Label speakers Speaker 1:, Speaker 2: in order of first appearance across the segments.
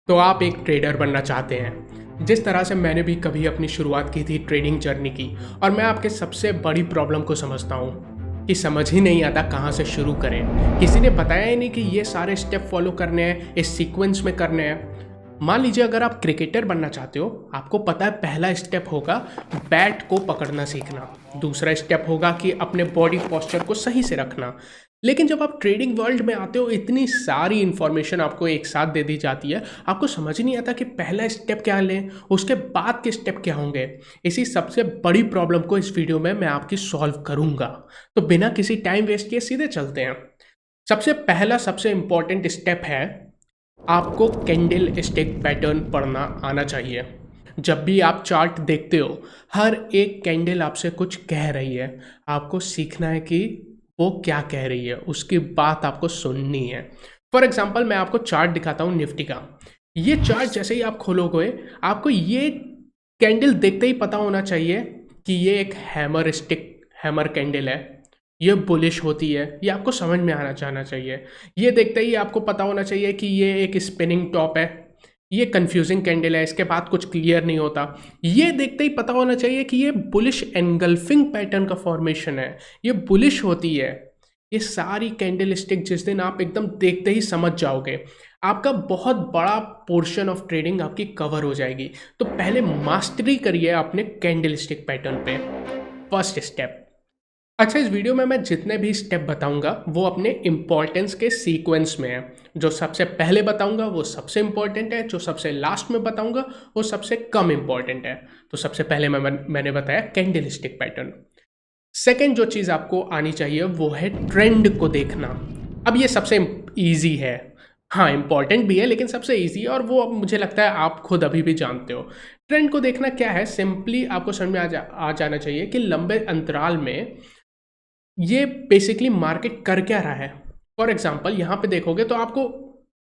Speaker 1: तो आप एक ट्रेडर बनना चाहते हैं। जिस तरह से मैंने भी कभी अपनी शुरुआत की थी ट्रेडिंग जर्नी की, और मैं आपके सबसे बड़ी प्रॉब्लम को समझता हूँ कि समझ ही नहीं आता कहाँ से शुरू करें। किसी ने बताया ही नहीं कि ये सारे स्टेप फॉलो करने हैं, इस सीक्वेंस में करने हैं। मान लीजिए अगर आप क्रिकेटर बनना चाहते हो, आपको पता है पहला स्टेप होगा बैट को पकड़ना सीखना, दूसरा स्टेप होगा कि अपने बॉडी पोस्चर को सही से रखना। लेकिन जब आप ट्रेडिंग वर्ल्ड में आते हो, इतनी सारी इन्फॉर्मेशन आपको एक साथ दे दी जाती है, आपको समझ नहीं आता कि पहला स्टेप क्या लें, उसके बाद के स्टेप क्या होंगे। इसी सबसे बड़ी प्रॉब्लम को इस वीडियो में मैं आपकी सॉल्व करूंगा। तो बिना किसी टाइम वेस्ट किए सीधे चलते हैं। सबसे पहला सबसे इंपॉर्टेंट स्टेप है, आपको कैंडल स्टिक पैटर्न पढ़ना आना चाहिए। जब भी आप चार्ट देखते हो, हर एक कैंडल आपसे कुछ कह रही है। आपको सीखना है कि वो क्या कह रही है, उसकी बात आपको सुननी है। फॉर एग्जाम्पल मैं आपको चार्ट दिखाता हूँ निफ्टी का। ये चार्ट जैसे ही आप खोलोगे, आपको ये कैंडल देखते ही पता होना चाहिए कि ये एक हैमर कैंडल है, ये बुलिश होती है। ये आपको समझ में आना जाना चाहिए। ये देखते ही आपको पता होना चाहिए कि ये एक स्पिनिंग टॉप है, ये कंफ्यूजिंग कैंडल है, इसके बाद कुछ क्लियर नहीं होता। ये देखते ही पता होना चाहिए कि ये बुलिश एनगल्फिंग पैटर्न का फॉर्मेशन है, ये बुलिश होती है। ये सारी कैंडल स्टिक जिस दिन आप एकदम देखते ही समझ जाओगे, आपका बहुत बड़ा पोर्शन ऑफ ट्रेडिंग आपकी कवर हो जाएगी। तो पहले मास्टरी करिए अपने कैंडल स्टिक पैटर्न पे। First step. अच्छा, इस वीडियो में मैं जितने भी स्टेप बताऊंगा वो अपने इम्पोर्टेंस के सीक्वेंस में है। जो सबसे पहले बताऊंगा वो सबसे इम्पोर्टेंट है, जो सबसे लास्ट में बताऊंगा वो सबसे कम इम्पोर्टेंट है। तो सबसे पहले मैंने बताया कैंडल स्टिक पैटर्न। सेकेंड जो चीज़ आपको आनी चाहिए वो है ट्रेंड को देखना। अब ये सबसे ईजी है, हाँ इम्पॉर्टेंट भी है, लेकिन सबसे ईजी है, और वो मुझे लगता है आप खुद अभी भी जानते हो। ट्रेंड को देखना क्या है, सिंपली आपको समझ में आ जाना चाहिए कि लंबे अंतराल में ये बेसिकली मार्केट कर क्या रहा है। फॉर एग्जाम्पल यहाँ पे देखोगे तो आपको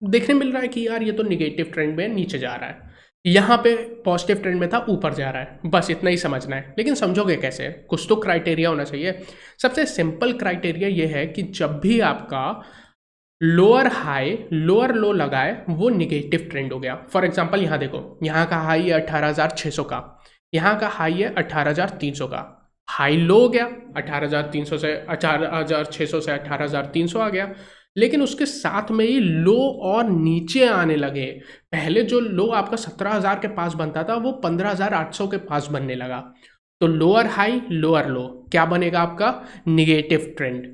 Speaker 1: देखने मिल रहा है कि यार ये तो निगेटिव ट्रेंड में नीचे जा रहा है, यहाँ पे पॉजिटिव ट्रेंड में था ऊपर जा रहा है। बस इतना ही समझना है। लेकिन समझोगे कैसे, कुछ तो क्राइटेरिया होना चाहिए। सबसे सिंपल क्राइटेरिया ये है कि जब भी आपका लोअर हाई लोअर लो लगाए वो निगेटिव ट्रेंड हो गया। फॉर एग्जाम्पल यहाँ देखो, यहाँ का हाई है 18,600 का, यहाँ का हाई है 18,300 का। हाई लो हो गया 18,300 से 18,600 से 18,300 आ गया। लेकिन उसके साथ में ही लो और नीचे आने लगे। पहले जो लो आपका 17,000 के पास बनता था वो 15,800 के पास बनने लगा। तो लोअर हाई लोअर लो क्या बनेगा आपका, निगेटिव ट्रेंड।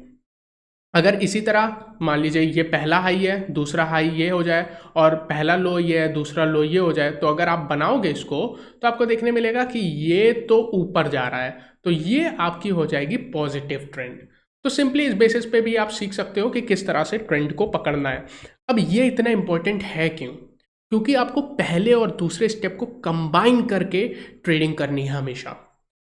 Speaker 1: अगर इसी तरह मान लीजिए ये पहला हाई है, दूसरा हाई ये हो जाए, और पहला लो ये है, दूसरा लो ये हो जाए, तो अगर आप बनाओगे इसको तो आपको देखने मिलेगा कि ये तो ऊपर जा रहा है, तो ये आपकी हो जाएगी पॉजिटिव ट्रेंड। तो सिंपली इस बेसिस पे भी आप सीख सकते हो कि किस तरह से ट्रेंड को पकड़ना है। अब ये इतना इंपॉर्टेंट है क्यों, क्योंकि आपको पहले और दूसरे स्टेप को कंबाइन करके ट्रेडिंग करनी है हमेशा।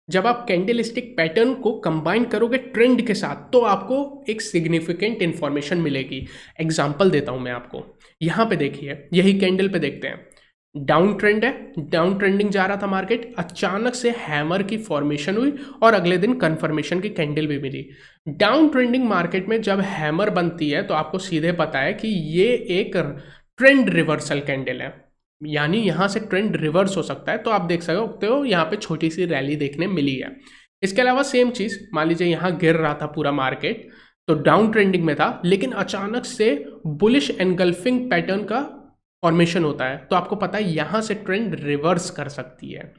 Speaker 1: जब आप कैंडल स्टिक पैटर्न को कंबाइन करोगे ट्रेंड के साथ तो आपको एक सिग्निफिकेंट इंफॉर्मेशन मिलेगी। एग्जांपल देता हूं मैं आपको। यहां पे देखिए, यही कैंडल पे देखते हैं, डाउन ट्रेंड है, डाउन ट्रेंडिंग जा रहा था मार्केट, अचानक से हैमर की फॉर्मेशन हुई और अगले दिन कंफर्मेशन की कैंडल भी मिली। डाउन ट्रेंडिंग मार्केट में जब हैमर बनती है तो आपको सीधे पता है कि ये एक ट्रेंड रिवर्सल कैंडल है, यानी यहाँ से ट्रेंड रिवर्स हो सकता है। तो आप देख सकते हो यहाँ पे छोटी सी रैली देखने मिली है। इसके अलावा सेम चीज़, मान लीजिए यहाँ गिर रहा था पूरा मार्केट, तो डाउन ट्रेंडिंग में था, लेकिन अचानक से बुलिश एनगल्फिंग पैटर्न का फॉर्मेशन होता है, तो आपको पता है यहाँ से ट्रेंड रिवर्स कर सकती है।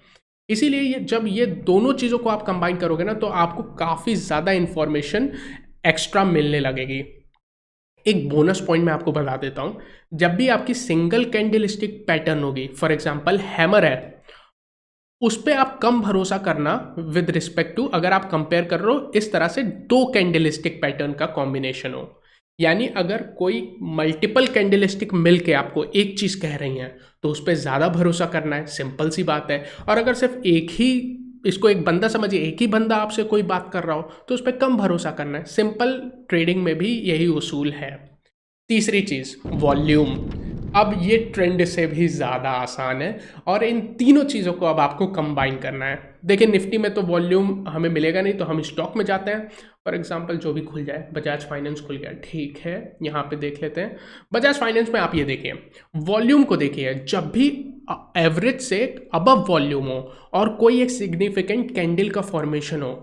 Speaker 1: इसीलिए जब ये दोनों चीज़ों को आप कंबाइन करोगे ना, तो आपको काफ़ी ज़्यादा इंफॉर्मेशन एक्स्ट्रा मिलने लगेगी। एक बोनस पॉइंट मैं आपको बता देता हूं, जब भी आपकी सिंगल कैंडल स्टिक पैटर्न होगी, फॉर एग्जांपल हैमर है, उस पर आप कम भरोसा करना विद रिस्पेक्ट टू अगर आप कंपेयर कर रहे हो इस तरह से दो कैंडल स्टिक पैटर्न का कॉम्बिनेशन हो। यानी अगर कोई मल्टीपल कैंडल स्टिक मिल के आपको एक चीज़ कह रही हैं तो उस पर ज़्यादा भरोसा करना है, सिंपल सी बात है। और अगर सिर्फ एक ही, इसको एक बंदा समझिए, एक ही बंदा आपसे कोई बात कर रहा हो तो उस पर कम भरोसा करना है। सिंपल ट्रेडिंग में भी यही उसूल है। तीसरी चीज़, वॉल्यूम। अब ये ट्रेंड से भी ज़्यादा आसान है, और इन तीनों चीज़ों को अब आपको कंबाइन करना है। देखिए निफ्टी में तो वॉल्यूम हमें मिलेगा नहीं, तो हम स्टॉक में जाते हैं। फॉर एग्जांपल जो भी खुल जाए, बजाज फाइनेंस खुल गया, ठीक है, यहाँ पे देख लेते हैं। बजाज फाइनेंस में आप ये देखिए, वॉल्यूम को देखिए, जब भी एवरेज से अबव वॉल्यूम हो और कोई एक सिग्निफिकेंट कैंडल का फॉर्मेशन हो,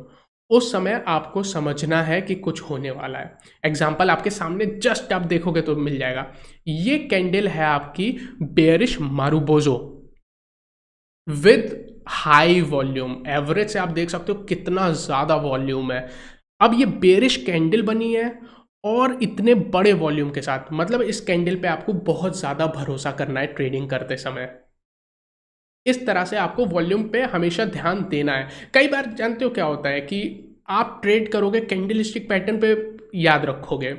Speaker 1: उस समय आपको समझना है कि कुछ होने वाला है। एग्जाम्पल आपके सामने जस्ट आप देखोगे तो मिल जाएगा। ये कैंडल है आपकी bearish marubozu with high volume. Average से आप देख सकते हो कितना ज़्यादा वॉल्यूम है। अब ये बेयरिश कैंडल बनी है और इतने बड़े वॉल्यूम के साथ, मतलब इस कैंडल पे आपको बहुत ज़्यादा भरोसा करना है ट्रेडिंग करते समय। इस तरह से आपको वॉल्यूम पे हमेशा ध्यान देना है। कई बार जानते हो क्या होता है कि आप ट्रेड करोगे, कैंडलस्टिक पैटर्न पे याद रखोगे,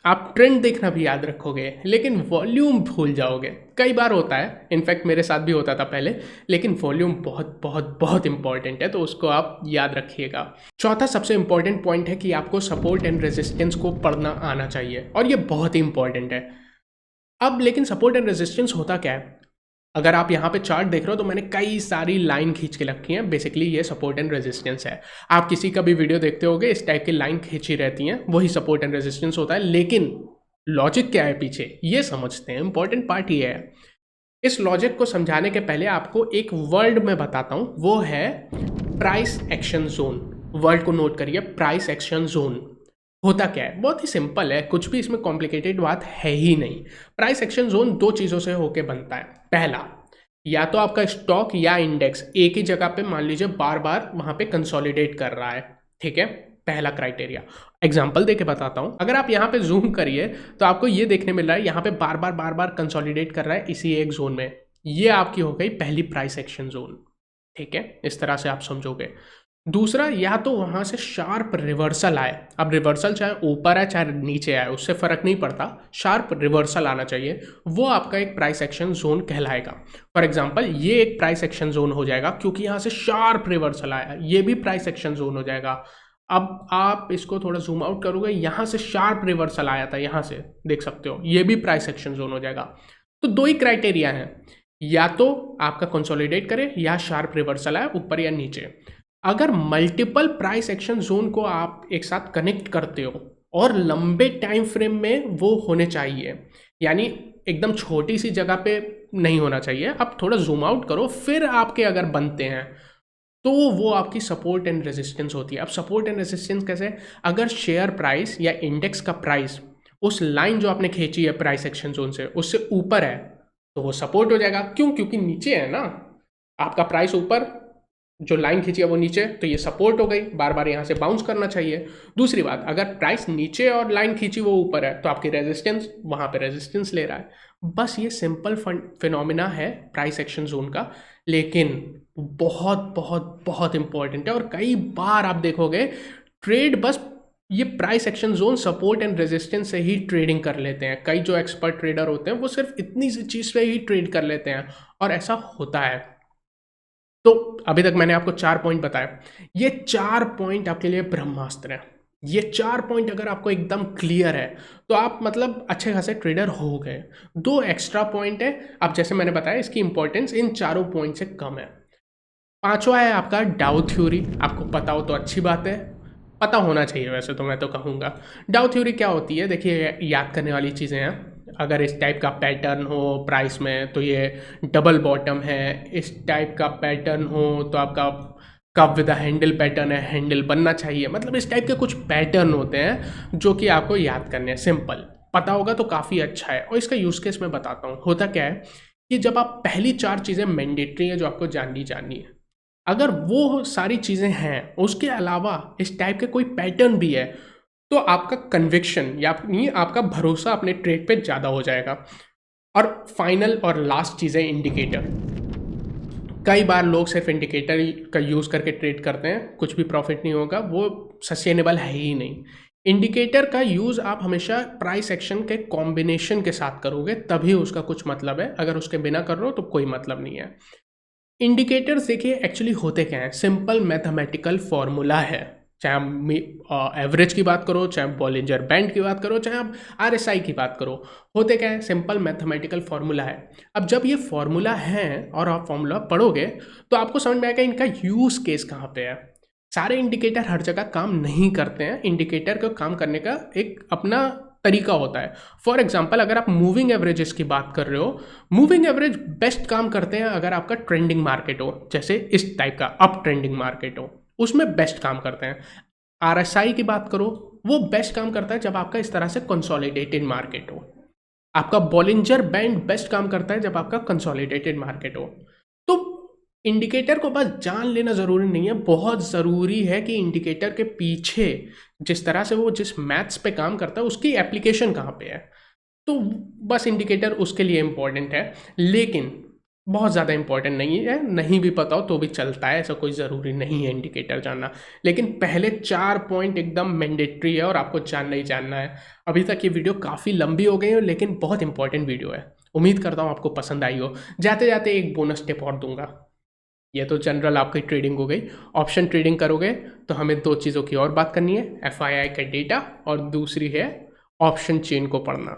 Speaker 1: आप ट्रेंड देखना भी याद रखोगे, लेकिन वॉल्यूम भूल जाओगे। कई बार होता है, इनफैक्ट मेरे साथ भी होता था पहले, लेकिन वॉल्यूम बहुत बहुत बहुत इंपॉर्टेंट है, तो उसको आप याद रखिएगा। चौथा सबसे इंपॉर्टेंट पॉइंट है कि आपको सपोर्ट एंड रेजिस्टेंस को पढ़ना आना चाहिए, और ये बहुत ही इंपॉर्टेंट है। अब लेकिन सपोर्ट एंड रेजिस्टेंस होता क्या है? अगर आप यहाँ पे चार्ट देख रहे हो तो मैंने कई सारी लाइन खींच के रखी हैं। बेसिकली ये सपोर्ट एंड रेजिस्टेंस है। आप किसी का भी वीडियो देखते होगे, इस टाइप की लाइन खींची रहती हैं, वही सपोर्ट एंड रेजिस्टेंस होता है। लेकिन लॉजिक क्या है पीछे, ये समझते हैं। इंपॉर्टेंट पार्ट ये है। इस लॉजिक को समझाने के पहले आपको एक वर्ड में बताता हूँ, वो है प्राइस एक्शन जोन। वर्ड को नोट करिए, प्राइस एक्शन जोन। होता क्या है? बहुत ही सिंपल है, कुछ भी इसमें कॉम्प्लिकेटेड बात है ही नहीं। प्राइस एक्शन जोन दो चीज़ों से होके बनता है। पहला, या तो आपका स्टॉक या इंडेक्स एक ही जगह पे मान लीजिए बार बार वहां पे कंसोलिडेट कर रहा है, ठीक है, पहला क्राइटेरिया। एग्जांपल देके बताता हूं। अगर आप यहाँ पे जूम करिए तो आपको ये देखने मिल रहा है, यहाँ पे बार बार कंसोलिडेट कर रहा है इसी एक जोन में। ये आपकी हो गई पहली प्राइस एक्शन जोन, ठीक है, इस तरह से आप समझोगे। दूसरा, या तो वहां से शार्प रिवर्सल आए। अब रिवर्सल चाहे ऊपर आए चाहे नीचे आए, उससे फर्क नहीं पड़ता, शार्प रिवर्सल आना चाहिए। वो आपका एक प्राइस एक्शन जोन कहलाएगा। फॉर एग्जांपल ये एक प्राइस एक्शन जोन हो जाएगा, क्योंकि यहां से शार्प रिवर्सल आया, ये भी प्राइस एक्शन जोन हो जाएगा। अब आप इसको थोड़ा जूम आउट करोगे, यहां से शार्प रिवर्सल आया था, यहां से देख सकते हो, ये भी प्राइस एक्शन जोन हो जाएगा। तो दो ही क्राइटेरिया है, या तो आपका कंसोलिडेट करे या शार्प रिवर्सल आए ऊपर या नीचे। अगर मल्टीपल प्राइस एक्शन जोन को आप एक साथ कनेक्ट करते हो और लंबे टाइम फ्रेम में वो होने चाहिए, यानी एकदम छोटी सी जगह पे नहीं होना चाहिए, आप थोड़ा जूम आउट करो, फिर आपके अगर बनते हैं तो वो आपकी सपोर्ट एंड रेजिस्टेंस होती है। अब सपोर्ट एंड रेजिस्टेंस कैसे? अगर शेयर प्राइस या इंडेक्स का प्राइस उस लाइन जो आपने खींची है प्राइस एक्शन जोन से, उससे ऊपर है, तो वो सपोर्ट हो जाएगा। क्यों? क्योंकि नीचे है ना, आपका प्राइस ऊपर, जो लाइन खींची है वो नीचे, तो ये सपोर्ट हो गई, बार बार यहाँ से बाउंस करना चाहिए। दूसरी बात, अगर प्राइस नीचे और लाइन खींची वो ऊपर है, तो आपकी रेजिस्टेंस वहाँ पे रेजिस्टेंस ले रहा है। बस ये सिंपल फिनोमिना है प्राइस एक्शन जोन का, लेकिन बहुत बहुत बहुत इंपॉर्टेंट है। और कई बार आप देखोगे ट्रेड बस ये price action zone, support and resistance से ही ट्रेडिंग कर लेते हैं। कई जो एक्सपर्ट ट्रेडर होते हैं वो सिर्फ इतनी सी चीज़ पे ही ट्रेड कर लेते हैं, और ऐसा होता है। तो अभी तक मैंने आपको 4 पॉइंट बताए। ये 4 पॉइंट आपके लिए ब्रह्मास्त्र है। ये 4 पॉइंट अगर आपको एकदम क्लियर है तो आप मतलब अच्छे खासे ट्रेडर हो गए। 2 एक्स्ट्रा पॉइंट है, अब जैसे मैंने बताया इसकी इंपॉर्टेंस इन चारों पॉइंट से कम है। पांचवा है आपका डाउ थ्योरी। आपको पता हो तो अच्छी बात है, पता होना चाहिए वैसे तो मैं तो कहूँगा। डाउ थ्योरी क्या होती है? देखिए, याद करने वाली चीज़ें हैं। अगर इस टाइप का पैटर्न हो प्राइस में तो ये डबल बॉटम है, इस टाइप का पैटर्न हो तो आपका कप विद हैंडल पैटर्न है, हैंडल बनना चाहिए। मतलब इस टाइप के कुछ पैटर्न होते हैं जो कि आपको याद करने हैं। सिंपल पता होगा तो काफ़ी अच्छा है। और इसका यूज़ केस मैं बताता हूँ। होता क्या है कि जब आप पहली 4 चीज़ें मैंडेटरी हैं जो आपको जाननी है, अगर वो सारी चीज़ें हैं, उसके अलावा इस टाइप के कोई पैटर्न भी है, तो आपका कन्विक्शन या आपका भरोसा अपने ट्रेड पे ज़्यादा हो जाएगा। और फाइनल और लास्ट चीज़ है इंडिकेटर। कई बार लोग सिर्फ इंडिकेटर का यूज़ करके ट्रेड करते हैं, कुछ भी प्रॉफिट नहीं होगा, वो सस्टेनेबल है ही नहीं। इंडिकेटर का यूज़ आप हमेशा प्राइस एक्शन के कॉम्बिनेशन के साथ करोगे, तभी उसका कुछ मतलब है। अगर उसके बिना कर रहे हो तो कोई मतलब नहीं है। इंडिकेटर्स देखिए एक्चुअली होते क्या हैं, सिंपल मैथमेटिकल फॉर्मूला है। चाहे आप एवरेज की बात करो, चाहे बॉलिंजर बैंड की बात करो, चाहे आप आरएसआई की बात करो, होते क्या है, सिंपल मैथमेटिकल फॉर्मूला है। अब जब ये फॉर्मूला है और आप फॉर्मूला पढ़ोगे तो आपको समझ में आएगा इनका यूज़ केस कहाँ पे है। सारे इंडिकेटर हर जगह काम नहीं करते हैं। इंडिकेटर को काम करने का एक अपना तरीका होता है। फॉर एग्जांपल अगर आप मूविंग एवरेजेस की बात कर रहे हो, मूविंग एवरेज बेस्ट काम करते हैं अगर आपका ट्रेंडिंग मार्केट हो, जैसे इस टाइप का अप ट्रेंडिंग मार्केट हो, उसमें बेस्ट काम करते हैं। आरएसआई की बात करो, वो बेस्ट काम करता है जब आपका इस तरह से कंसोलिडेटेड मार्केट हो। आपका बॉलिंजर बैंड बेस्ट काम करता है जब आपका कंसोलिडेटेड मार्केट हो। तो इंडिकेटर को बस जान लेना ज़रूरी नहीं है, बहुत ज़रूरी है कि इंडिकेटर के पीछे जिस तरह से वो जिस मैथ्स पे काम करता है उसकी एप्लीकेशन कहाँ पे है। तो बस इंडिकेटर उसके लिए इम्पोर्टेंट है, लेकिन बहुत ज़्यादा इम्पोर्टेंट नहीं है। नहीं भी पता हो तो भी चलता है, ऐसा कोई ज़रूरी नहीं है इंडिकेटर जानना। लेकिन पहले 4 पॉइंट एकदम मैंडेटरी है और आपको जानना ही जानना है। अभी तक ये वीडियो काफ़ी लंबी हो गई है, लेकिन बहुत इंपॉर्टेंट वीडियो है। उम्मीद करता हूँ आपको पसंद आई हो। जाते जाते एक बोनस टिप और दूंगा। ये तो जनरल आपकी ट्रेडिंग हो गई। ऑप्शन ट्रेडिंग करोगे तो हमें 2 चीज़ों की और बात करनी है, एफआईआई का डेटा और दूसरी है ऑप्शन चेन को पढ़ना।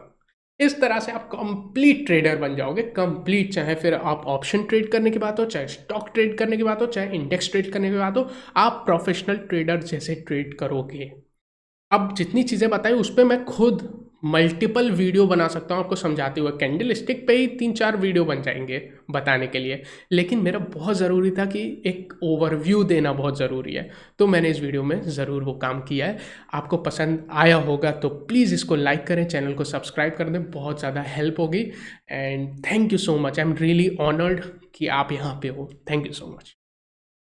Speaker 1: इस तरह से आप कंप्लीट ट्रेडर बन जाओगे, कंप्लीट। चाहे फिर आप ऑप्शन ट्रेड करने की बात हो, चाहे स्टॉक ट्रेड करने की बात हो, चाहे इंडेक्स ट्रेड करने की बात हो, आप प्रोफेशनल ट्रेडर जैसे ट्रेड करोगे। अब जितनी चीज़ें बताई उस पर मैं खुद मल्टीपल वीडियो बना सकता हूँ आपको समझाते हुए। कैंडल स्टिक पे ही 3-4 वीडियो बन जाएंगे बताने के लिए, लेकिन मेरा बहुत ज़रूरी था कि एक ओवरव्यू देना बहुत ज़रूरी है, तो मैंने इस वीडियो में ज़रूर वो काम किया है। आपको पसंद आया होगा तो प्लीज़ इसको लाइक करें, चैनल को सब्सक्राइब कर दें, बहुत ज़्यादा हेल्प होगी। And thank you so much, I am really honoured कि आप यहाँ पे हो। Thank you so much.